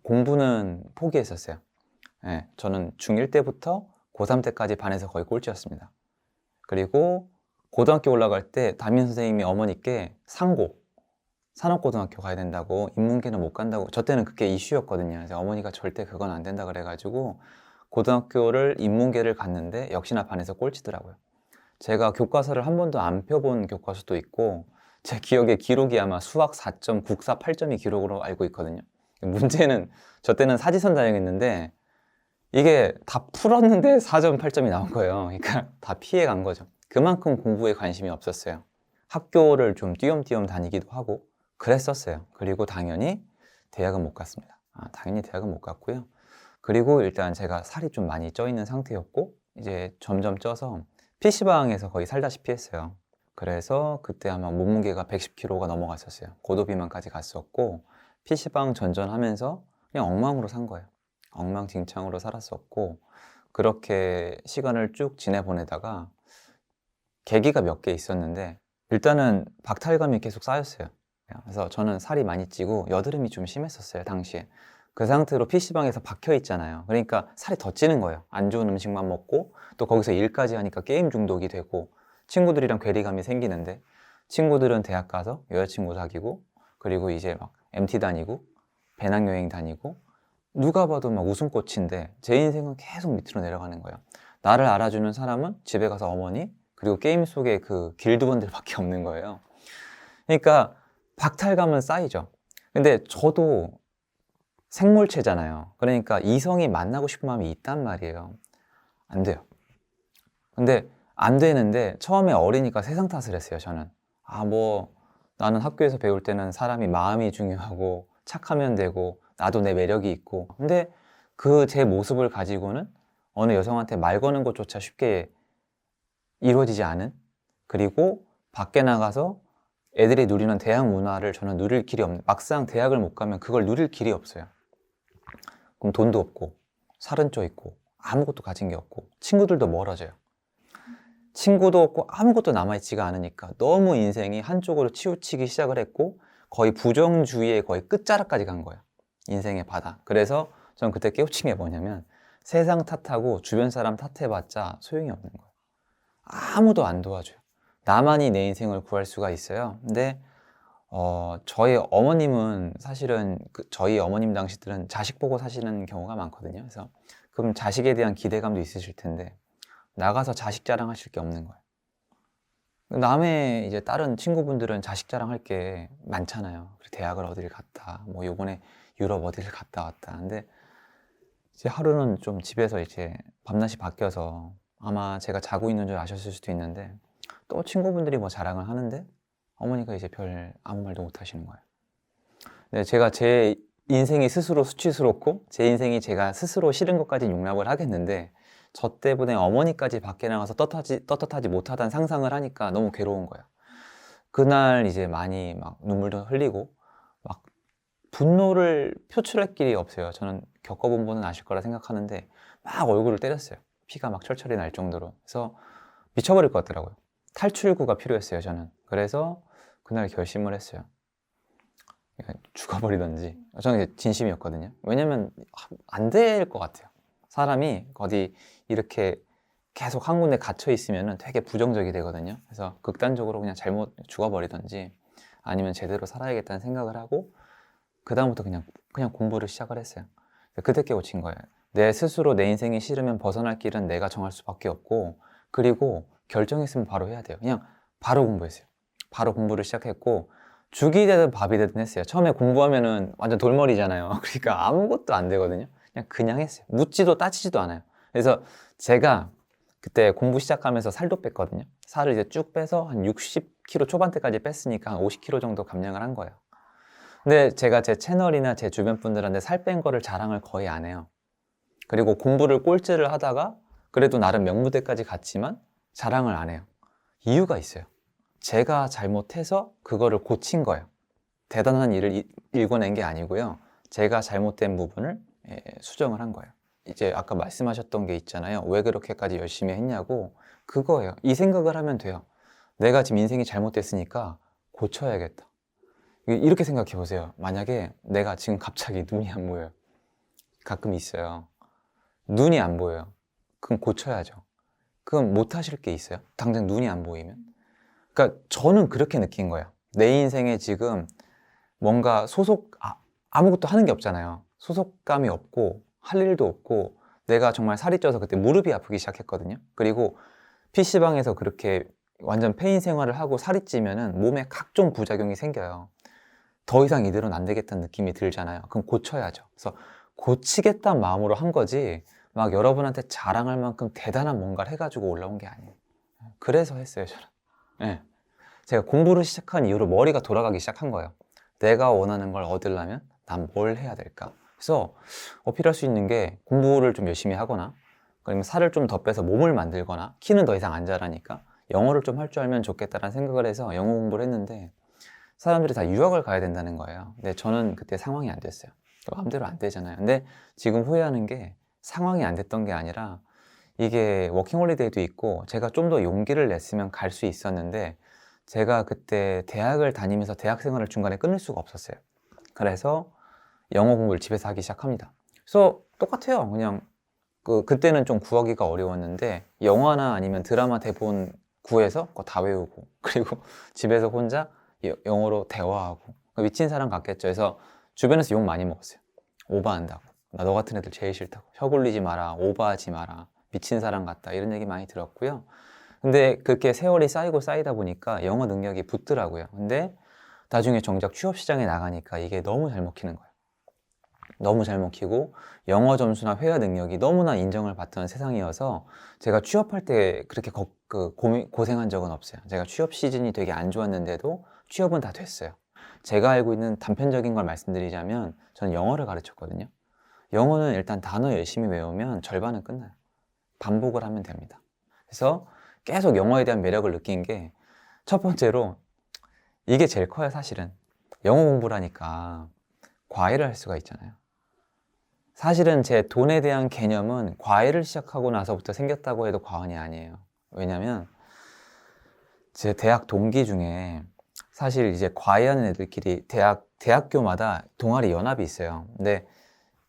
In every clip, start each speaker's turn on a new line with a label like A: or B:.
A: 공부는 포기했었어요. 예, 저는 중1 때부터 고3 때까지 반에서 거의 꼴찌였습니다. 그리고 고등학교 올라갈 때 담임 선생님이 어머니께 산업고등학교 가야 된다고, 인문계는 못 간다고. 저 때는 그게 이슈였거든요. 그래서 어머니가 절대 그건 안 된다 그래가지고 고등학교를 인문계를 갔는데 역시나 반에서 꼴찌더라고요. 제가 교과서를 한 번도 안 펴본 교과서도 있고, 제 기억에 기록이 아마 수학 4점, 국사 8점이 기록으로 알고 있거든요. 문제는 저 때는 사지선 다녔는데 이게 다 풀었는데 4점, 8점이 나온 거예요. 그러니까 다 피해 간 거죠. 그만큼 공부에 관심이 없었어요. 학교를 좀 띄엄띄엄 다니기도 하고 그랬었어요. 그리고 당연히 대학은 못 갔습니다. 당연히 대학은 못 갔고요. 그리고 일단 제가 살이 좀 많이 쪄 있는 상태였고, 이제 점점 쪄서 PC방에서 거의 살다시피 했어요. 그래서 그때 아마 몸무게가 110kg가 넘어갔었어요. 고도비만까지 갔었고, PC방 전전하면서 그냥 엉망으로 산 거예요. 엉망진창으로 살았었고, 그렇게 시간을 쭉 지내보내다가 계기가 몇 개 있었는데, 일단은 박탈감이 계속 쌓였어요. 그래서 저는 살이 많이 찌고 여드름이 좀 심했었어요, 당시에. 그 상태로 PC방에서 박혀 있잖아요. 그러니까 살이 더 찌는 거예요. 안 좋은 음식만 먹고 또 거기서 일까지 하니까 게임 중독이 되고 친구들이랑 괴리감이 생기는데, 친구들은 대학 가서 여자친구 사귀고, 그리고 이제 막 MT 다니고 배낭여행 다니고, 누가 봐도 막 웃음꽃인데 제 인생은 계속 밑으로 내려가는 거예요. 나를 알아주는 사람은 집에 가서 어머니, 그리고 게임 속에 그 길드원들밖에 없는 거예요. 그러니까 박탈감은 쌓이죠. 근데 저도 생물체잖아요. 그러니까 이성이 만나고 싶은 마음이 있단 말이에요. 안 돼요. 근데 안 되는데 처음에 어리니까 세상 탓을 했어요, 저는. 나는 학교에서 배울 때는 사람이 마음이 중요하고 착하면 되고 나도 내 매력이 있고, 근데 그 제 모습을 가지고는 어느 여성한테 말 거는 것조차 쉽게 이루어지지 않은, 그리고 밖에 나가서 애들이 누리는 대학 문화를 저는 누릴 길이 없는, 막상 대학을 못 가면 그걸 누릴 길이 없어요. 그럼 돈도 없고 살은 쪄 있고 아무것도 가진 게 없고 친구들도 멀어져요. 친구도 없고 아무것도 남아있지가 않으니까 너무 인생이 한쪽으로 치우치기 시작을 했고, 거의 부정주의의 거의 끝자락까지 간 거예요, 인생의 바닥. 그래서 저는 그때 깨우친 게 뭐냐면, 세상 탓하고 주변 사람 탓해봤자 소용이 없는 거예요. 아무도 안 도와줘요. 나만이 내 인생을 구할 수가 있어요. 근데 저희 어머님은 사실은 저희 어머님 당시들은 자식 보고 사시는 경우가 많거든요. 그래서 그럼 자식에 대한 기대감도 있으실 텐데 나가서 자식 자랑하실 게 없는 거예요. 남의 이제 다른 친구분들은 자식 자랑할 게 많잖아요. 대학을 어디를 갔다, 뭐 요번에 유럽 어디를 갔다 왔다. 근데 이제 하루는 좀 집에서 이제 밤낮이 바뀌어서 아마 제가 자고 있는 줄 아셨을 수도 있는데, 또 친구분들이 뭐 자랑을 하는데 어머니가 이제 별 아무 말도 못 하시는 거예요. 근데 제가 제 인생이 스스로 수치스럽고 제 인생이 제가 스스로 싫은 것까지 용납을 하겠는데, 저 때문에 어머니까지 밖에 나가서 떳떳하지 못하다는 상상을 하니까 너무 괴로운 거예요. 그날 이제 많이 막 눈물도 흘리고 막 분노를 표출할 길이 없어요. 저는 겪어본 분은 아실 거라 생각하는데 막 얼굴을 때렸어요. 피가 막 철철이 날 정도로. 그래서 미쳐버릴 것 같더라고요. 탈출구가 필요했어요, 저는. 그래서 그날 결심을 했어요. 죽어버리던지. 저는 진심이었거든요. 왜냐면 안 될 것 같아요. 사람이 어디 이렇게 계속 한 군데 갇혀 있으면 되게 부정적이 되거든요. 그래서 극단적으로 그냥 잘못 죽어버리던지 아니면 제대로 살아야겠다는 생각을 하고, 그 다음부터 그냥 공부를 시작을 했어요. 그때 깨우친 거예요. 내 스스로 내 인생이 싫으면 벗어날 길은 내가 정할 수밖에 없고, 그리고 결정했으면 바로 해야 돼요. 그냥 바로 공부했어요. 바로 공부를 시작했고, 죽이 되든 밥이 되든 했어요. 처음에 공부하면은 완전 돌머리잖아요. 그러니까 아무것도 안 되거든요. 그냥 했어요. 묻지도 따지지도 않아요. 그래서 제가 그때 공부 시작하면서 살도 뺐거든요. 살을 이제 쭉 빼서 한 60kg 초반대까지 뺐으니까 한 50kg 정도 감량을 한 거예요. 근데 제가 제 채널이나 제 주변 분들한테 살 뺀 거를 자랑을 거의 안 해요. 그리고 공부를 꼴찌를 하다가 그래도 나름 명무대까지 갔지만 자랑을 안 해요. 이유가 있어요. 제가 잘못해서 그거를 고친 거예요. 대단한 일을 일궈낸 게 아니고요. 제가 잘못된 부분을 수정을 한 거예요. 이제 아까 말씀하셨던 게 있잖아요. 왜 그렇게까지 열심히 했냐고. 그거예요. 이 생각을 하면 돼요. 내가 지금 인생이 잘못됐으니까 고쳐야겠다. 이렇게 생각해 보세요. 만약에 내가 지금 갑자기 눈이 안 보여요. 가끔 있어요. 눈이 안 보여요. 그럼 고쳐야죠. 그럼 못 하실 게 있어요? 당장 눈이 안 보이면? 그러니까 저는 그렇게 느낀 거예요. 내 인생에 지금 뭔가 아무것도 하는 게 없잖아요. 소속감이 없고 할 일도 없고 내가 정말 살이 쪄서 그때 무릎이 아프기 시작했거든요. 그리고 PC방에서 그렇게 완전 폐인 생활을 하고 살이 찌면은 몸에 각종 부작용이 생겨요. 더 이상 이대로는 안 되겠다는 느낌이 들잖아요. 그럼 고쳐야죠. 그래서 고치겠다는 마음으로 한 거지 막 여러분한테 자랑할 만큼 대단한 뭔가를 해가지고 올라온 게 아니에요. 그래서 했어요, 저는. 네. 제가 공부를 시작한 이후로 머리가 돌아가기 시작한 거예요. 내가 원하는 걸 얻으려면 난 뭘 해야 될까? 그래서 어필할 수 있는 게 공부를 좀 열심히 하거나 아니면 살을 좀 더 빼서 몸을 만들거나 키는 더 이상 안 자라니까 영어를 좀 할 줄 알면 좋겠다라는 생각을 해서 영어 공부를 했는데 사람들이 다 유학을 가야 된다는 거예요. 근데 저는 그때 상황이 안 됐어요. 마음대로 안 되잖아요. 근데 지금 후회하는 게 상황이 안 됐던 게 아니라 이게 워킹홀리데이도 있고 제가 좀 더 용기를 냈으면 갈 수 있었는데 제가 그때 대학을 다니면서 대학 생활을 중간에 끊을 수가 없었어요. 그래서 영어 공부를 집에서 하기 시작합니다. 그래서 똑같아요. 그냥 그때는 좀 구하기가 어려웠는데 영화나 아니면 드라마 대본 구해서 그거 다 외우고 그리고 집에서 혼자 영어로 대화하고 미친 사람 같겠죠. 그래서 주변에서 욕 많이 먹었어요. 오버한다고. 나 너 같은 애들 제일 싫다고. 혀 굴리지 마라. 오버하지 마라. 미친 사람 같다. 이런 얘기 많이 들었고요. 근데 그렇게 세월이 쌓이고 쌓이다 보니까 영어 능력이 붙더라고요. 근데 나중에 정작 취업 시장에 나가니까 이게 너무 잘 먹히는 거예요. 너무 잘 먹히고 영어 점수나 회화 능력이 너무나 인정을 받던 세상이어서 제가 취업할 때 그렇게 고생한 적은 없어요. 제가 취업 시즌이 되게 안 좋았는데도 취업은 다 됐어요. 제가 알고 있는 단편적인 걸 말씀드리자면 저는 영어를 가르쳤거든요. 영어는 일단 단어 열심히 외우면 절반은 끝나요. 반복을 하면 됩니다. 그래서 계속 영어에 대한 매력을 느낀 게 첫 번째로 이게 제일 커요, 사실은. 영어 공부를 하니까 과외를 할 수가 있잖아요. 사실은 제 돈에 대한 개념은 과외를 시작하고 나서부터 생겼다고 해도 과언이 아니에요. 왜냐면 제 대학 동기 중에 사실 이제 과외하는 애들끼리 대학교마다 동아리 연합이 있어요. 근데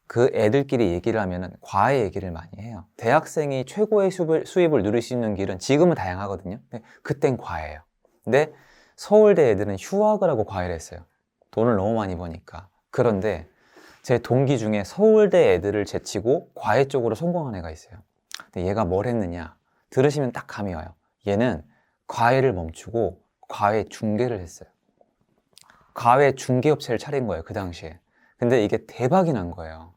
A: 그 애들끼리 얘기를 하면은 과외 얘기를 많이 해요. 대학생이 최고의 수입을 누릴 수 있는 길은 지금은 다양하거든요. 근데 그땐 과외예요. 근데 서울대 애들은 휴학을 하고 과외를 했어요. 돈을 너무 많이 버니까. 그런데 제 동기 중에 서울대 애들을 제치고 과외 쪽으로 성공한 애가 있어요. 근데 얘가 뭘 했느냐? 들으시면 딱 감이 와요. 얘는 과외를 멈추고 과외 중개를 했어요. 과외 중개업체를 차린 거예요, 그 당시에. 근데 이게 대박이 난 거예요.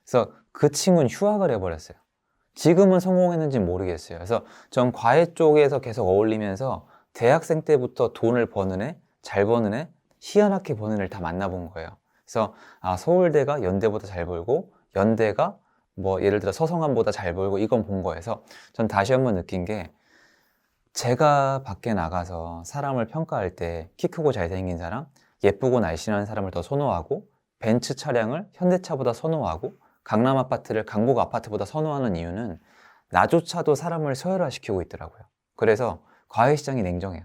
A: 그래서 그 친구는 휴학을 해버렸어요. 지금은 성공했는지 모르겠어요. 그래서 전 과외 쪽에서 계속 어울리면서 대학생 때부터 돈을 버는 애, 잘 버는 애, 희한하게 버는 애를 다 만나본 거예요. 그래서 서울대가 연대보다 잘 벌고 연대가 뭐 예를 들어 서성함보다 잘 벌고 이건 본 거여서 전 다시 한번 느낀 게 제가 밖에 나가서 사람을 평가할 때 키 크고 잘생긴 사람, 예쁘고 날씬한 사람을 더 선호하고 벤츠 차량을 현대차보다 선호하고 강남 아파트를 강북 아파트보다 선호하는 이유는 나조차도 사람을 서열화시키고 있더라고요. 그래서 과외시장이 냉정해요.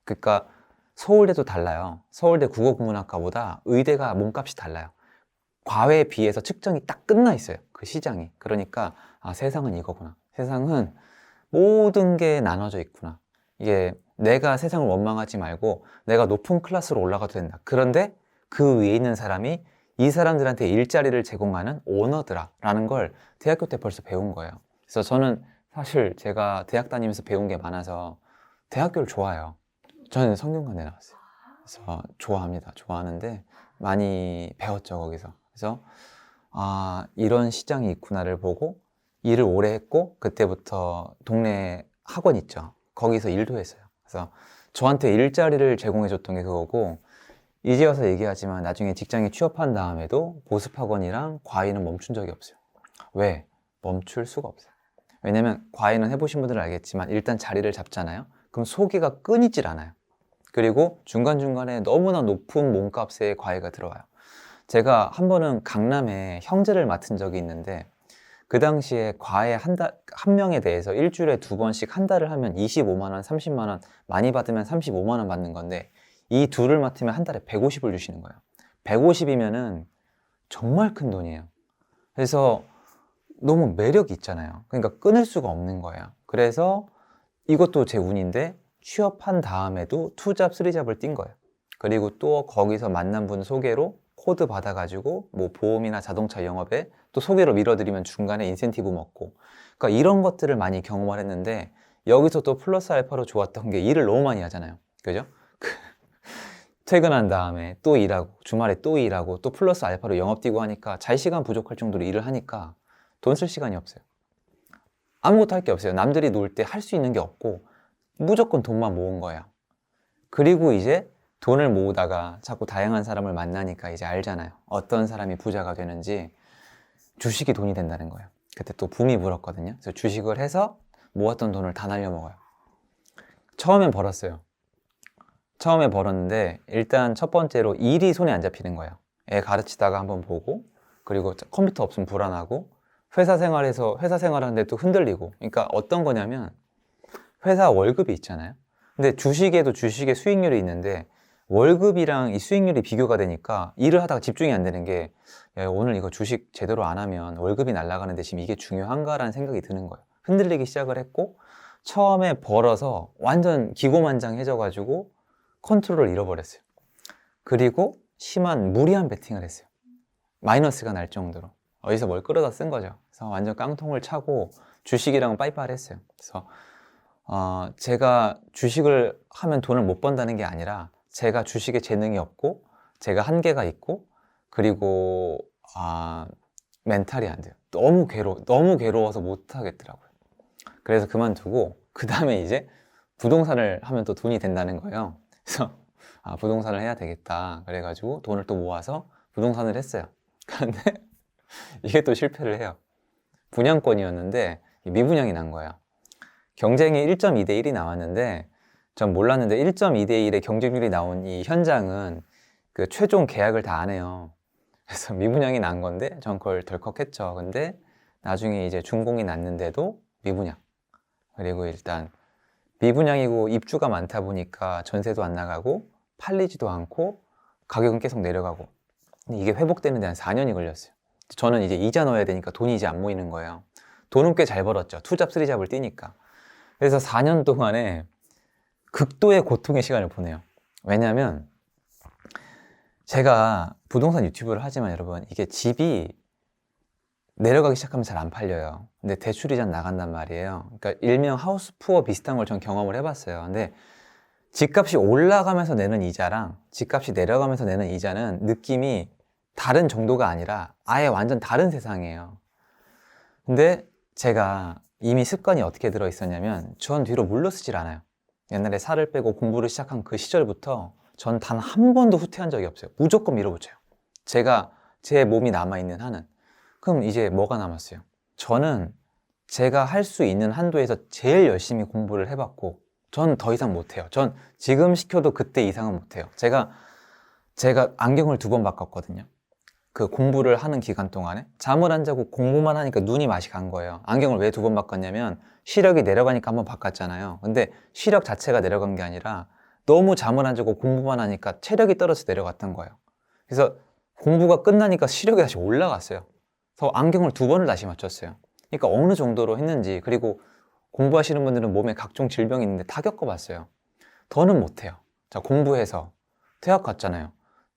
A: 그러니까 서울대도 달라요. 서울대 국어국문학과보다 의대가 몸값이 달라요. 과외에 비해서 측정이 딱 끝나 있어요. 그 시장이. 그러니까 세상은 이거구나. 세상은 모든 게 나눠져 있구나. 이게 내가 세상을 원망하지 말고 내가 높은 클래스로 올라가도 된다. 그런데 그 위에 있는 사람이 이 사람들한테 일자리를 제공하는 오너더라 라는 걸 대학교 때 벌써 배운 거예요. 그래서 저는 사실 제가 대학 다니면서 배운 게 많아서 대학교를 좋아해요. 저는 성균관대 나왔어요. 그래서 좋아합니다. 좋아하는데 많이 배웠죠, 거기서. 그래서 이런 시장이 있구나를 보고 일을 오래 했고 그때부터 동네 학원 있죠. 거기서 일도 했어요. 그래서 저한테 일자리를 제공해 줬던 게 그거고 이제 와서 얘기하지만 나중에 직장에 취업한 다음에도 보습학원이랑 과외는 멈춘 적이 없어요. 왜? 멈출 수가 없어요. 왜냐면 과외는 해보신 분들은 알겠지만 일단 자리를 잡잖아요. 그럼 소개가 끊이질 않아요. 그리고 중간중간에 너무나 높은 몸값에 과외가 들어와요. 제가 한 번은 강남에 형제를 맡은 적이 있는데 그 당시에 과외 한 명에 대해서 일주일에 2번씩 한 달을 하면 25만 원, 30만 원, 많이 받으면 35만 원 받는 건데 이 둘을 맡으면 한 달에 150을 주시는 거예요. 150이면은 정말 큰 돈이에요. 그래서 너무 매력이 있잖아요. 그러니까 끊을 수가 없는 거예요. 그래서 이것도 제 운인데 취업한 다음에도 투잡, 쓰리잡을 뛴 거예요. 그리고 또 거기서 만난 분 소개로 코드 받아가지고 뭐 보험이나 자동차 영업에 또 소개로 밀어드리면 중간에 인센티브 먹고, 그러니까 이런 것들을 많이 경험을 했는데, 여기서 또 플러스 알파로 좋았던 게 일을 너무 많이 하잖아요. 그죠? 퇴근한 다음에 또 일하고 주말에 또 일하고 또 플러스 알파로 영업 뛰고 하니까 잘 시간 부족할 정도로 일을 하니까 돈 쓸 시간이 없어요. 아무것도 할 게 없어요. 남들이 놀 때 할 수 있는 게 없고 무조건 돈만 모은 거예요. 그리고 이제 돈을 모으다가 자꾸 다양한 사람을 만나니까 이제 알잖아요. 어떤 사람이 부자가 되는지. 주식이 돈이 된다는 거예요. 그때 또 붐이 불었거든요. 그래서 주식을 해서 모았던 돈을 다 날려먹어요. 처음엔 벌었어요. 처음에 벌었는데 일단 첫 번째로 일이 손에 안 잡히는 거예요. 애 가르치다가 한번 보고, 그리고 컴퓨터 없으면 불안하고, 회사 생활하는데 또 흔들리고. 그러니까 어떤 거냐면 회사 월급이 있잖아요. 근데 주식에도 주식의 수익률이 있는데 월급이랑 이 수익률이 비교가 되니까 일을 하다가 집중이 안 되는 게, 야, 오늘 이거 주식 제대로 안 하면 월급이 날아가는데 지금 이게 중요한가라는 생각이 드는 거예요. 흔들리기 시작을 했고, 처음에 벌어서 완전 기고만장해져가지고 컨트롤을 잃어버렸어요. 그리고 심한 무리한 베팅을 했어요. 마이너스가 날 정도로. 어디서 뭘 끌어다 쓴 거죠. 그래서 완전 깡통을 차고 주식이랑은 빠이빠이 했어요. 그래서 제가 주식을 하면 돈을 못 번다는 게 아니라 제가 주식에 재능이 없고 제가 한계가 있고, 그리고 멘탈이 안 돼요. 너무 괴로워서 못 하겠더라고요. 그래서 그만두고 그 다음에 이제 부동산을 하면 또 돈이 된다는 거예요. 그래서 부동산을 해야 되겠다 그래가지고 돈을 또 모아서 부동산을 했어요. 그런데 이게 또 실패를 해요. 분양권이었는데 미분양이 난 거예요. 경쟁이 1.2대 1이 나왔는데 전 몰랐는데 1.2대 1의 경쟁률이 나온 이 현장은 그 최종 계약을 다 안 해요. 그래서 미분양이 난 건데 전 그걸 덜컥했죠. 근데 나중에 이제 준공이 났는데도 미분양. 그리고 일단 미분양이고 입주가 많다 보니까 전세도 안 나가고 팔리지도 않고 가격은 계속 내려가고. 근데 이게 회복되는 데 한 4년이 걸렸어요. 저는 이제 이자 넣어야 되니까 돈이 이제 안 모이는 거예요. 돈은 꽤 잘 벌었죠. 투잡, 쓰리잡을 뛰니까. 그래서 4년 동안에 극도의 고통의 시간을 보내요. 왜냐하면 제가 부동산 유튜브를 하지만 여러분, 이게 집이 내려가기 시작하면 잘 안 팔려요. 근데 대출이자 나간단 말이에요. 그러니까 일명 하우스 푸어 비슷한 걸 전 경험을 해봤어요. 근데 집값이 올라가면서 내는 이자랑 집값이 내려가면서 내는 이자는 느낌이 다른 정도가 아니라 아예 완전 다른 세상이에요. 근데 제가 이미 습관이 어떻게 들어 있었냐면 전 뒤로 물러서질 않아요. 옛날에 살을 빼고 공부를 시작한 그 시절부터 전 단 한 번도 후퇴한 적이 없어요. 무조건 밀어붙여요. 제 몸이 남아있는 한은. 그럼 이제 뭐가 남았어요? 저는 제가 할 수 있는 한도에서 제일 열심히 공부를 해봤고, 전 더 이상 못해요. 전 지금 시켜도 그때 이상은 못해요. 제가 안경을 2번 바꿨거든요. 그 공부를 하는 기간 동안에 잠을 안 자고 공부만 하니까 눈이 맛이 간 거예요. 안경을 왜 2번 바꿨냐면 시력이 내려가니까 한번 바꿨잖아요. 근데 시력 자체가 내려간 게 아니라 너무 잠을 안 자고 공부만 하니까 체력이 떨어져서 내려갔던 거예요. 그래서 공부가 끝나니까 시력이 다시 올라갔어요. 그래서 안경을 2번을 다시 맞췄어요. 그러니까 어느 정도로 했는지. 그리고 공부하시는 분들은 몸에 각종 질병이 있는데 다 겪어봤어요. 더는 못해요. 자, 공부해서 대학 갔잖아요.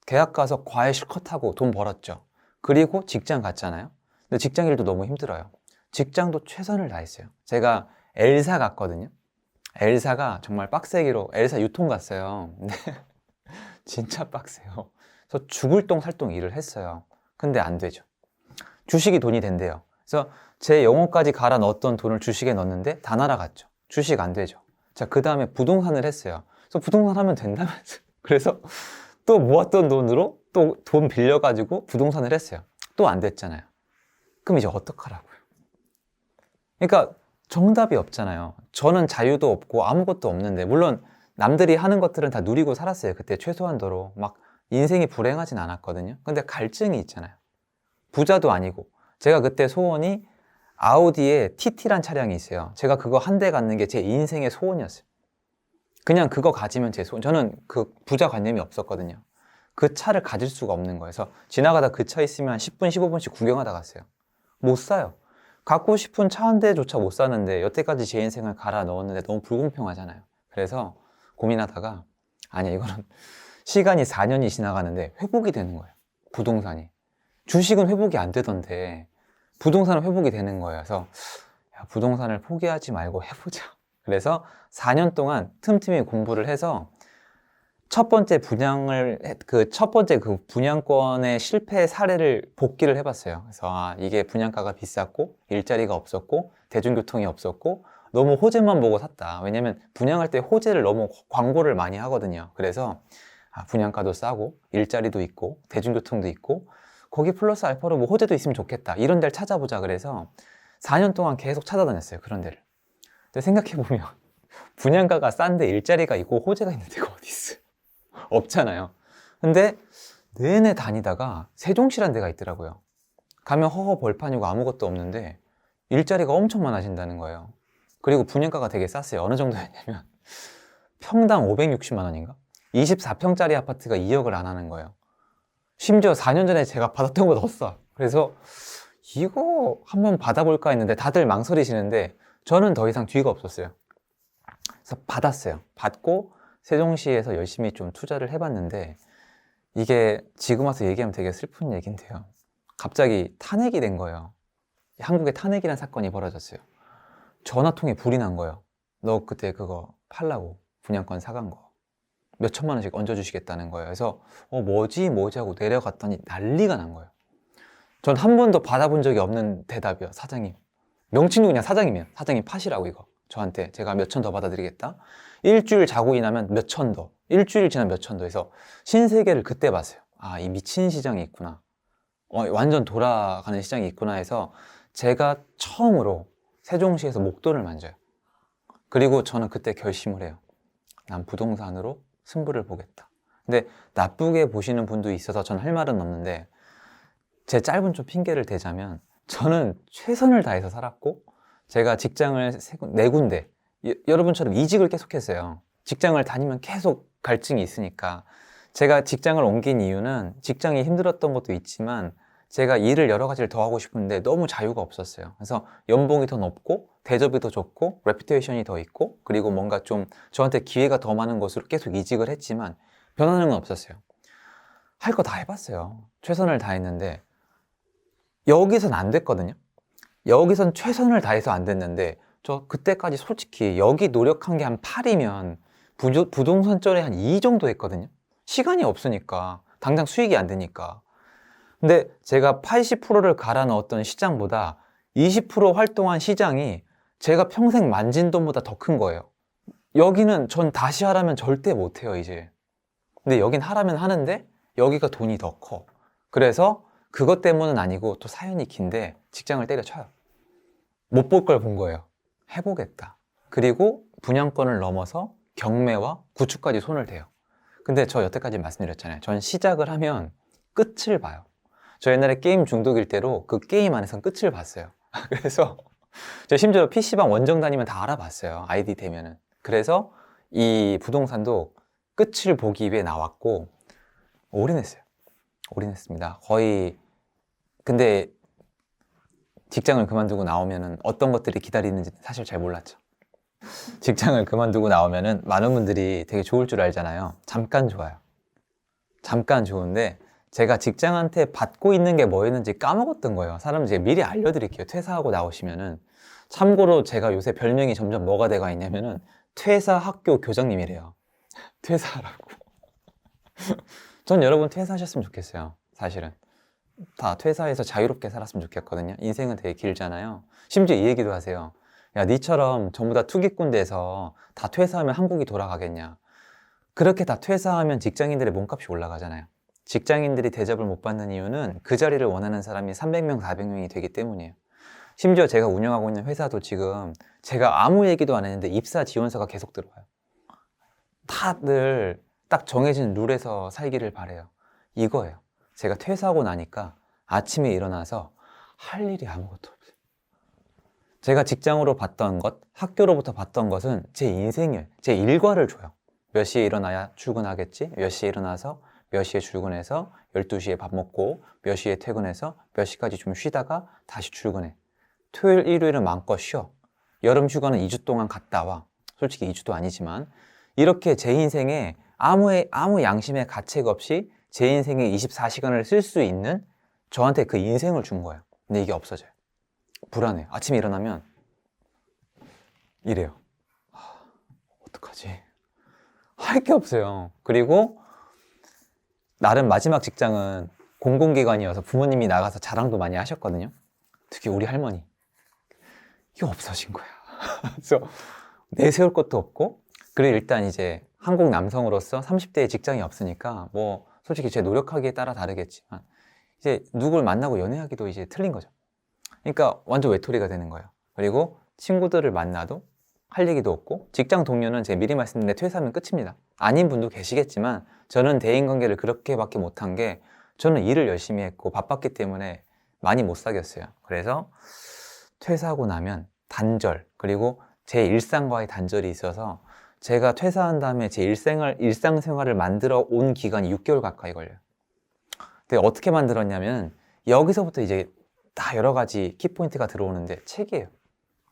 A: 대학 가서 과외 실컷 하고 돈 벌었죠. 그리고 직장 갔잖아요. 근데 직장 일도 너무 힘들어요. 직장도 최선을 다했어요. 제가 엘사 갔거든요. 엘사가 정말 빡세기로, 엘사 유통 갔어요. 근데 진짜 빡세요. 그래서 죽을 똥 살똥 일을 했어요. 근데 안 되죠. 주식이 돈이 된대요. 그래서 제 영어까지 갈아 넣었던 돈을 주식에 넣었는데 다 날아갔죠. 주식 안 되죠. 자, 그 다음에 부동산을 했어요. 그래서 부동산 하면 된다면서요. 그래서 또 모았던 돈으로 또 돈 빌려가지고 부동산을 했어요. 또 안 됐잖아요. 그럼 이제 어떡하라고요? 그러니까 정답이 없잖아요. 저는 자유도 없고 아무것도 없는데, 물론 남들이 하는 것들은 다 누리고 살았어요. 그때 최소한도로. 막 인생이 불행하진 않았거든요. 근데 갈증이 있잖아요. 부자도 아니고. 제가 그때 소원이 아우디에 TT란 차량이 있어요. 제가 그거 한 대 갖는 게 제 인생의 소원이었어요. 그냥 그거 가지면 저는 그 부자관념이 없었거든요. 그 차를 가질 수가 없는 거예요. 그래서 지나가다 그 차 있으면 한 10분, 15분씩 구경하다 갔어요. 못 사요. 갖고 싶은 차 한 대조차 못 사는데 여태까지 제 인생을 갈아 넣었는데 너무 불공평하잖아요. 그래서 고민하다가 아니야, 이거는 시간이 4년이 지나가는데 회복이 되는 거예요. 부동산이. 주식은 회복이 안 되던데 부동산은 회복이 되는 거예요. 그래서 야, 부동산을 포기하지 말고 해보자. 그래서 4년 동안 틈틈이 공부를 해서 첫 번째 분양권의 실패 사례를 복기를 해봤어요. 그래서 이게 분양가가 비쌌고 일자리가 없었고 대중교통이 없었고 너무 호재만 보고 샀다. 왜냐면 분양할 때 호재를 너무 광고를 많이 하거든요. 그래서 분양가도 싸고 일자리도 있고 대중교통도 있고 거기 플러스 알파로 뭐 호재도 있으면 좋겠다. 이런 데를 찾아보자. 그래서 4년 동안 계속 찾아다녔어요. 그런 데를. 근데 생각해보면 분양가가 싼데 일자리가 있고 호재가 있는 데가 어디 있어요? 없잖아요. 근데 내내 다니다가 세종시란 데가 있더라고요. 가면 허허 벌판이고 아무것도 없는데 일자리가 엄청 많아진다는 거예요. 그리고 분양가가 되게 쌌어요. 어느 정도였냐면 평당 560만 원인가? 24평짜리 아파트가 2억을 안 하는 거예요. 심지어 4년 전에 제가 받았던 것보다 더 싸. 그래서 이거 한번 받아볼까 했는데 다들 망설이시는데 저는 더 이상 뒤가 없었어요. 그래서 받았어요. 받고 세종시에서 열심히 좀 투자를 해봤는데 이게 지금 와서 얘기하면 되게 슬픈 얘기인데요. 갑자기 탄핵이 된 거예요. 한국에 탄핵이라는 사건이 벌어졌어요. 전화통에 불이 난 거예요. 너 그때 그거 팔라고 분양권 사간 거 몇 천만 원씩 얹어주시겠다는 거예요. 그래서 뭐지 하고 내려갔더니 난리가 난 거예요. 전 한 번도 받아본 적이 없는 대답이요. 사장님, 명칭도 그냥 사장님이에요. 사장님 파시라고 이거 저한테 제가 몇 천 더 받아드리겠다. 일주일 자고 일어나면 몇 천 더, 일주일 지나면 몇 천 더 해서 신세계를 그때 봤어요. 이 미친 시장이 있구나. 완전 돌아가는 시장이 있구나 해서 제가 처음으로 세종시에서 목돈을 만져요. 그리고 저는 그때 결심을 해요. 난 부동산으로 승부를 보겠다. 근데 나쁘게 보시는 분도 있어서 전 할 말은 없는데 제 짧은 좀 핑계를 대자면 저는 최선을 다해서 살았고 제가 직장을 네 군데 여러분처럼 이직을 계속했어요. 직장을 다니면 계속 갈증이 있으니까 제가 직장을 옮긴 이유는 직장이 힘들었던 것도 있지만 제가 일을 여러 가지를 더 하고 싶은데 너무 자유가 없었어요. 그래서 연봉이 더 높고 대접이 더 좋고 레퓨테이션이 더 있고 그리고 뭔가 좀 저한테 기회가 더 많은 곳으로 계속 이직을 했지만 변하는 건 없었어요. 할 거 다 해봤어요. 최선을 다했는데 여기선 안 됐거든요. 여기선 최선을 다해서 안 됐는데 저 그때까지 솔직히 여기 노력한 게 한 8이면 부동산절에 한 2 정도 했거든요. 시간이 없으니까 당장 수익이 안 되니까. 근데 제가 80%를 갈아 넣었던 시장보다 20% 활동한 시장이 제가 평생 만진 돈보다 더 큰 거예요. 여기는 전 다시 하라면 절대 못해요 이제. 근데 여긴 하라면 하는데 여기가 돈이 더 커. 그래서 그것 때문은 아니고 또 사연이 긴데 직장을 때려쳐요. 못 볼 걸 본 거예요. 해보겠다. 그리고 분양권을 넘어서 경매와 구축까지 손을 대요. 근데 저 여태까지 말씀드렸잖아요. 전 시작을 하면 끝을 봐요. 저 옛날에 게임 중독일 때로 그 게임 안에선 끝을 봤어요. 그래서 저 심지어 PC방 원정 다니면 다 알아봤어요. 아이디 되면은. 그래서 이 부동산도 끝을 보기 위해 나왔고 올인했어요. 올인했습니다. 거의 근데 직장을 그만두고 나오면은 어떤 것들이 기다리는지 사실 잘 몰랐죠. 직장을 그만두고 나오면은 많은 분들이 되게 좋을 줄 알잖아요. 잠깐 좋아요. 잠깐 좋은데 제가 직장한테 받고 있는 게 뭐였는지 까먹었던 거예요. 사람들 제가 미리 알려드릴게요. 퇴사하고 나오시면은. 참고로 제가 요새 별명이 점점 뭐가 돼가 있냐면은 퇴사 학교 교장님이래요. 퇴사하라고. 전 여러분 퇴사하셨으면 좋겠어요. 사실은 다 퇴사해서 자유롭게 살았으면 좋겠거든요. 인생은 되게 길잖아요. 심지어 이 얘기도 하세요. 야, 니처럼 전부 다 투기꾼 돼서 다 퇴사하면 한국이 돌아가겠냐. 그렇게 다 퇴사하면 직장인들의 몸값이 올라가잖아요. 직장인들이 대접을 못 받는 이유는 그 자리를 원하는 사람이 300명, 400명이 되기 때문이에요. 심지어 제가 운영하고 있는 회사도 지금 제가 아무 얘기도 안 했는데 입사 지원서가 계속 들어와요. 다들 딱 정해진 룰에서 살기를 바래요. 이거예요. 제가 퇴사하고 나니까 아침에 일어나서 할 일이 아무것도 없어요. 제가 직장으로 봤던 것, 학교로부터 봤던 것은 제 인생을, 제 일과를 줘요. 몇 시에 일어나야 출근하겠지? 몇 시에 일어나서 몇 시에 출근해서 12시에 밥 먹고 몇 시에 퇴근해서 몇 시까지 좀 쉬다가 다시 출근해. 토요일, 일요일은 마음껏 쉬어. 여름 휴가는 2주 동안 갔다 와. 솔직히 2주도 아니지만 이렇게 제 인생에 아무 양심의 가책 없이 제 인생에 24시간을 쓸 수 있는 저한테 그 인생을 준 거예요. 근데 이게 없어져요. 불안해요. 아침에 일어나면 이래요. 어떡하지? 할 게 없어요. 그리고 나름 마지막 직장은 공공기관이어서 부모님이 나가서 자랑도 많이 하셨거든요. 특히 우리 할머니. 이게 없어진 거야. 그래서 내세울 것도 없고, 그리고 일단 이제 한국 남성으로서 30대에 직장이 없으니까 뭐 솔직히 제 노력하기에 따라 다르겠지만 이제 누굴 만나고 연애하기도 이제 틀린 거죠. 그러니까 완전 외톨이가 되는 거예요. 그리고 친구들을 만나도 할 얘기도 없고, 직장 동료는 제가 미리 말씀드린 퇴사하면 끝입니다. 아닌 분도 계시겠지만 저는 대인관계를 그렇게밖에 못한 게, 저는 일을 열심히 했고 바빴기 때문에 많이 못 사귀었어요. 그래서 퇴사하고 나면 단절, 그리고 제 일상과의 단절이 있어서 제가 퇴사한 다음에 제 일상생활을 만들어 온 기간이 6개월 가까이 걸려요. 근데 어떻게 만들었냐면 여기서부터 이제 다 여러 가지 키포인트가 들어오는데, 책이에요.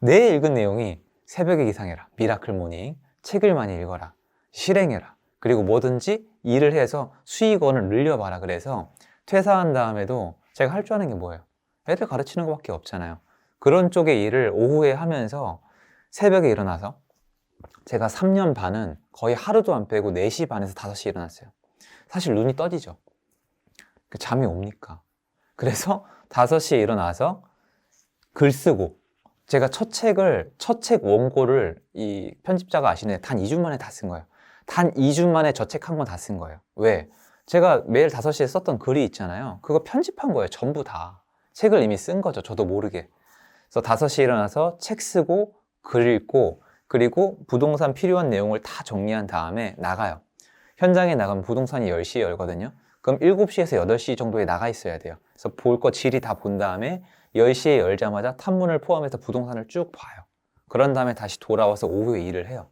A: 내 읽은 내용이 새벽에 기상해라, 미라클 모닝, 책을 많이 읽어라, 실행해라, 그리고 뭐든지 일을 해서 수익원을 늘려봐라. 그래서 퇴사한 다음에도 제가 할 줄 아는 게 뭐예요? 애들 가르치는 것밖에 없잖아요. 그런 쪽의 일을 오후에 하면서 새벽에 일어나서 제가 3년 반은 거의 하루도 안 빼고 4시 반에서 5시에 일어났어요. 사실 눈이 떠지죠. 잠이 옵니까? 그래서 5시에 일어나서 글 쓰고, 제가 첫 책 원고를 이 편집자가 아시네, 단 2주 만에 다 쓴 거예요. 단 2주 만에 저 책 한 권 다 쓴 거예요. 왜? 제가 매일 5시에 썼던 글이 있잖아요. 그거 편집한 거예요. 전부 다. 책을 이미 쓴 거죠. 저도 모르게. 그래서 5시에 일어나서 책 쓰고 글 읽고, 그리고 부동산 필요한 내용을 다 정리한 다음에 나가요. 현장에 나가면 부동산이 10시에 열거든요. 그럼 7시에서 8시 정도에 나가 있어야 돼요. 그래서 볼 거 질이 다 본 다음에 10시에 열자마자 탐문을 포함해서 부동산을 쭉 봐요. 그런 다음에 다시 돌아와서 오후에 일을 해요.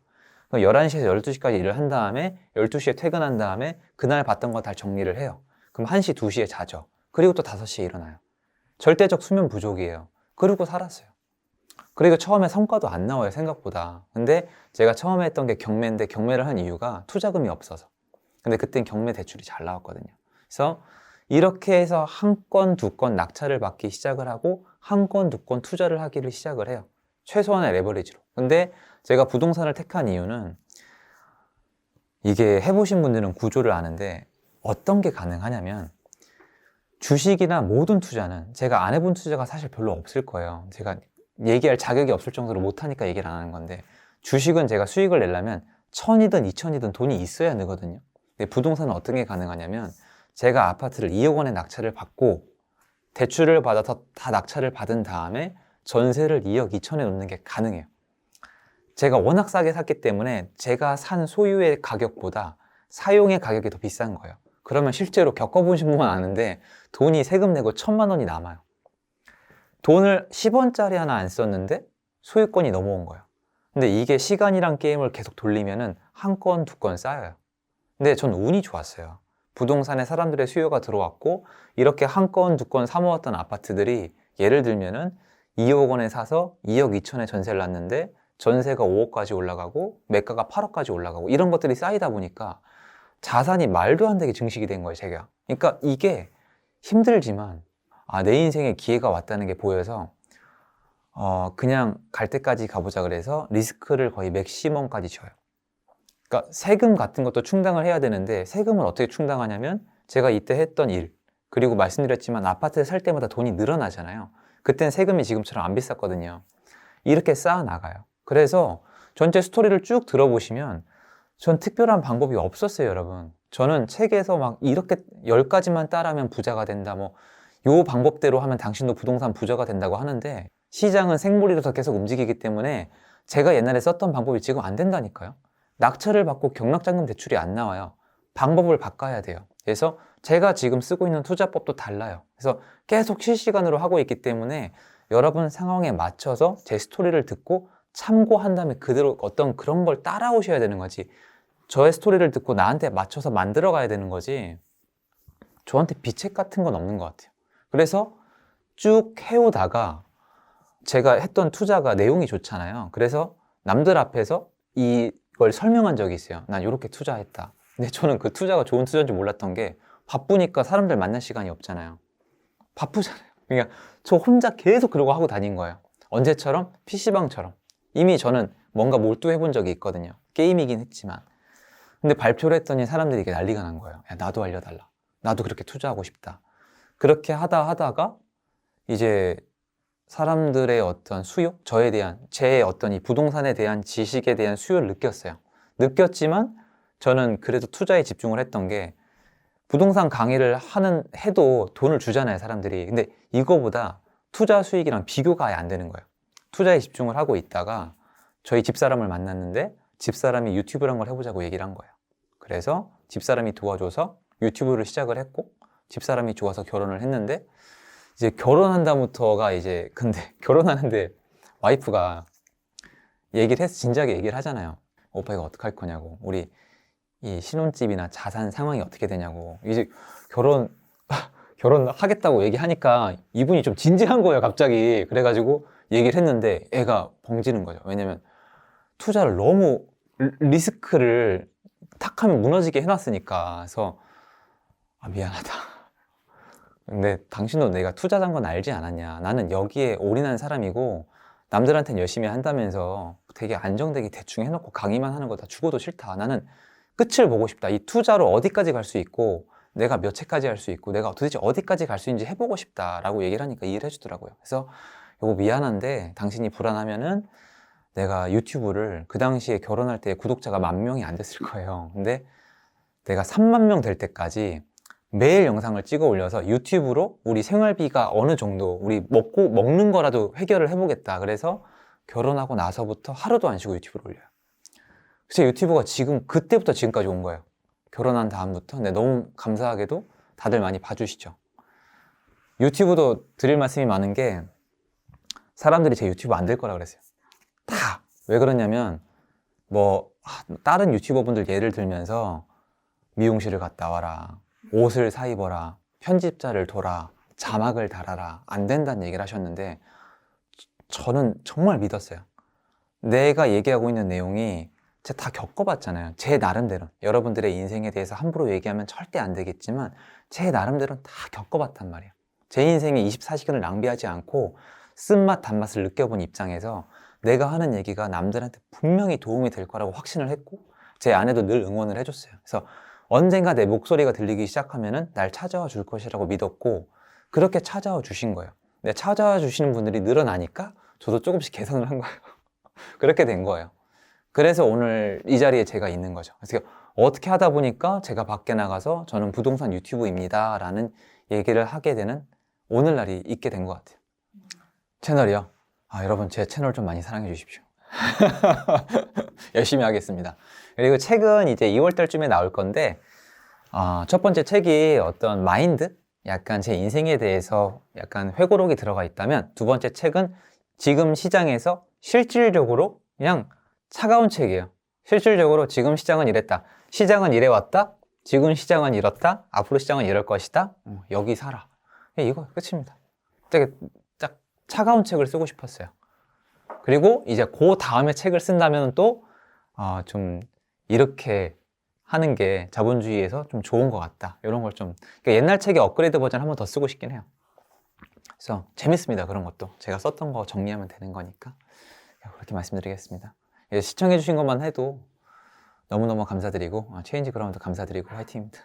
A: 그럼 11시에서 12시까지 일을 한 다음에 12시에 퇴근한 다음에 그날 봤던 거 다 정리를 해요. 그럼 1시, 2시에 자죠. 그리고 또 5시에 일어나요. 절대적 수면 부족이에요. 그러고 살았어요. 그리고 처음에 성과도 안 나와요, 생각보다. 근데 제가 처음에 했던 게 경매인데, 경매를 한 이유가 투자금이 없어서. 근데 그땐 경매 대출이 잘 나왔거든요. 그래서 이렇게 해서 한 건, 두 건 낙찰을 받기 시작을 하고 한 건, 두 건 투자를 하기를 시작을 해요. 최소한의 레버리지로. 근데 제가 부동산을 택한 이유는, 이게 해보신 분들은 구조를 아는데 어떤 게 가능하냐면, 주식이나 모든 투자는, 제가 안 해본 투자가 사실 별로 없을 거예요. 제가 얘기할 자격이 없을 정도로 못하니까 얘기를 안 하는 건데, 주식은 제가 수익을 내려면 1000이든 2000이든 돈이 있어야 느거든요. 근데 부동산은 어떤 게 가능하냐면, 제가 아파트를 2억 원에 낙찰을 받고 대출을 받아서 다 낙찰을 받은 다음에 전세를 2억 2천에 놓는 게 가능해요. 제가 워낙 싸게 샀기 때문에 제가 산 소유의 가격보다 사용의 가격이 더 비싼 거예요. 그러면 실제로 겪어보신 분만 아는데 돈이 세금 내고 1000만 원이 남아요. 돈을 10원짜리 하나 안 썼는데 소유권이 넘어온 거예요. 근데 이게 시간이란 게임을 계속 돌리면은 한 건, 두 건 쌓여요. 근데 전 운이 좋았어요. 부동산에 사람들의 수요가 들어왔고, 이렇게 한 건, 두 건 사모았던 아파트들이 예를 들면은 2억 원에 사서 2억 2천에 전세를 놨는데 전세가 5억까지 올라가고 매가가 8억까지 올라가고, 이런 것들이 쌓이다 보니까 자산이 말도 안 되게 증식이 된 거예요, 제가. 그러니까 이게 힘들지만 내 인생에 기회가 왔다는 게 보여서 그냥 갈 때까지 가보자 그래서 리스크를 거의 맥시멈까지 져요. 그러니까 세금 같은 것도 충당을 해야 되는데, 세금을 어떻게 충당하냐면, 제가 이때 했던 일, 그리고 말씀드렸지만 아파트에 살 때마다 돈이 늘어나잖아요. 그땐 세금이 지금처럼 안 비쌌거든요. 이렇게 쌓아 나가요. 그래서 전체 스토리를 쭉 들어보시면 전 특별한 방법이 없었어요, 여러분. 저는 책에서 막 이렇게 10가지만 따라하면 부자가 된다, 뭐 요 방법대로 하면 당신도 부동산 부자가 된다고 하는데, 시장은 생물이로서 계속 움직이기 때문에 제가 옛날에 썼던 방법이 지금 안 된다니까요. 낙찰을 받고 경락자금 대출이 안 나와요. 방법을 바꿔야 돼요. 그래서 제가 지금 쓰고 있는 투자법도 달라요. 그래서 계속 실시간으로 하고 있기 때문에 여러분 상황에 맞춰서 제 스토리를 듣고 참고한 다음에 그대로 어떤 그런 걸 따라오셔야 되는 거지. 저의 스토리를 듣고 나한테 맞춰서 만들어 가야 되는 거지. 저한테 비책 같은 건 없는 것 같아요. 그래서 쭉 해오다가 제가 했던 투자가 내용이 좋잖아요. 그래서 남들 앞에서 이걸 설명한 적이 있어요. 난 이렇게 투자했다. 근데 저는 그 투자가 좋은 투자인 줄 몰랐던 게 바쁘니까 사람들 만날 시간이 없잖아요. 바쁘잖아요. 그러니까 저 혼자 계속 그러고 하고 다닌 거예요. 언제처럼? PC방처럼. 이미 저는 뭔가 몰두해 본 적이 있거든요. 게임이긴 했지만. 근데 발표를 했더니 사람들이 이게 난리가 난 거예요. 야, 나도 알려달라. 나도 그렇게 투자하고 싶다. 그렇게 하다가 이제 사람들의 어떤 수요? 저에 대한, 제 어떤 이 부동산에 대한 지식에 대한 수요를 느꼈어요. 느꼈지만 저는 그래도 투자에 집중을 했던 게 부동산 강의를 해도 돈을 주잖아요, 사람들이. 근데 이거보다 투자 수익이랑 비교가 아예 안 되는 거예요. 투자에 집중을 하고 있다가 저희 집사람을 만났는데 집사람이 유튜브란 걸 해보자고 얘기를 한 거예요. 그래서 집사람이 도와줘서 유튜브를 시작을 했고 집사람이 좋아서 결혼을 했는데 이제 결혼한다부터가 이제 근데 결혼하는데 와이프가 얘기를 해서 진지하게 얘기를 하잖아요. 오빠 이거 어떡할 거냐고. 우리 이 신혼집이나 자산 상황이 어떻게 되냐고. 이제 결혼하겠다고 얘기하니까 이분이 좀 진지한 거예요, 갑자기. 그래가지고 얘기를 했는데 애가 벙지는 거죠. 왜냐면 투자를 너무 리스크를 탁 하면 무너지게 해놨으니까. 그래서 아, 미안하다. 근데 당신도 내가 투자한 건 알지 않았냐. 나는 여기에 올인한 사람이고 남들한테는 열심히 한다면서 되게 안정되게 대충 해놓고 강의만 하는 거 다 죽어도 싫다. 나는 끝을 보고 싶다. 이 투자로 어디까지 갈 수 있고 내가 몇 채까지 할 수 있고 내가 도대체 어디까지 갈 수 있는지 해보고 싶다라고 얘기를 하니까 이해를 해주더라고요. 그래서 여보 미안한데 당신이 불안하면은 내가 유튜브를 그 당시에 결혼할 때 구독자가 10,000명이 안 됐을 거예요. 근데 내가 30,000명 될 때까지 매일 영상을 찍어 올려서 유튜브로 우리 생활비가 어느 정도 우리 먹는 거라도 해결을 해보겠다. 그래서 결혼하고 나서부터 하루도 안 쉬고 유튜브를 올려요. 그래서 유튜브가 지금 그때부터 지금까지 온 거예요. 결혼한 다음부터. 근데 너무 감사하게도 다들 많이 봐주시죠. 유튜브도 드릴 말씀이 많은 게 사람들이 제 유튜브 안 될 거라 그랬어요. 다. 왜 그러냐면 다른 유튜버분들 예를 들면서 미용실을 갔다 와라. 옷을 사 입어라. 편집자를 둬라. 자막을 달아라. 안 된다는 얘기를 하셨는데 저는 정말 믿었어요. 내가 얘기하고 있는 내용이 제가 다 겪어봤잖아요. 제 나름대로. 여러분들의 인생에 대해서 함부로 얘기하면 절대 안 되겠지만 제 나름대로는 다 겪어봤단 말이에요. 제 인생에 24시간을 낭비하지 않고 쓴맛 단맛을 느껴본 입장에서 내가 하는 얘기가 남들한테 분명히 도움이 될 거라고 확신을 했고 제 아내도 늘 응원을 해줬어요. 그래서 언젠가 내 목소리가 들리기 시작하면은 날 찾아와 줄 것이라고 믿었고 그렇게 찾아와 주신 거예요. 근데 찾아와 주시는 분들이 늘어나니까 저도 조금씩 개선을 한 거예요. 그렇게 된 거예요. 그래서 오늘 이 자리에 제가 있는 거죠. 그래서 어떻게 하다 보니까 제가 밖에 나가서 저는 부동산 유튜브입니다 라는 얘기를 하게 되는 오늘날이 있게 된 것 같아요. 채널이요? 여러분 제 채널 좀 많이 사랑해 주십시오. 열심히 하겠습니다. 그리고 책은 이제 2월 달쯤에 나올 건데 첫 번째 책이 어떤 마인드? 약간 제 인생에 대해서 약간 회고록이 들어가 있다면 두 번째 책은 지금 시장에서 실질적으로 그냥 차가운 책이에요. 실질적으로 지금 시장은 이랬다. 시장은 이래왔다. 지금 시장은 이렇다. 앞으로 시장은 이럴 것이다. 여기 살아. 이거 끝입니다. 되게 딱 차가운 책을 쓰고 싶었어요. 그리고 이제 그 다음에 책을 쓴다면 또 좀 이렇게 하는 게 자본주의에서 좀 좋은 것 같다. 이런 걸 좀 그러니까 옛날 책의 업그레이드 버전 한 번 더 쓰고 싶긴 해요. 그래서 재밌습니다. 그런 것도 제가 썼던 거 정리하면 되는 거니까 그렇게 말씀드리겠습니다. 시청해 주신 것만 해도 너무너무 감사드리고 체인지 그라운드 감사드리고 화이팅입니다.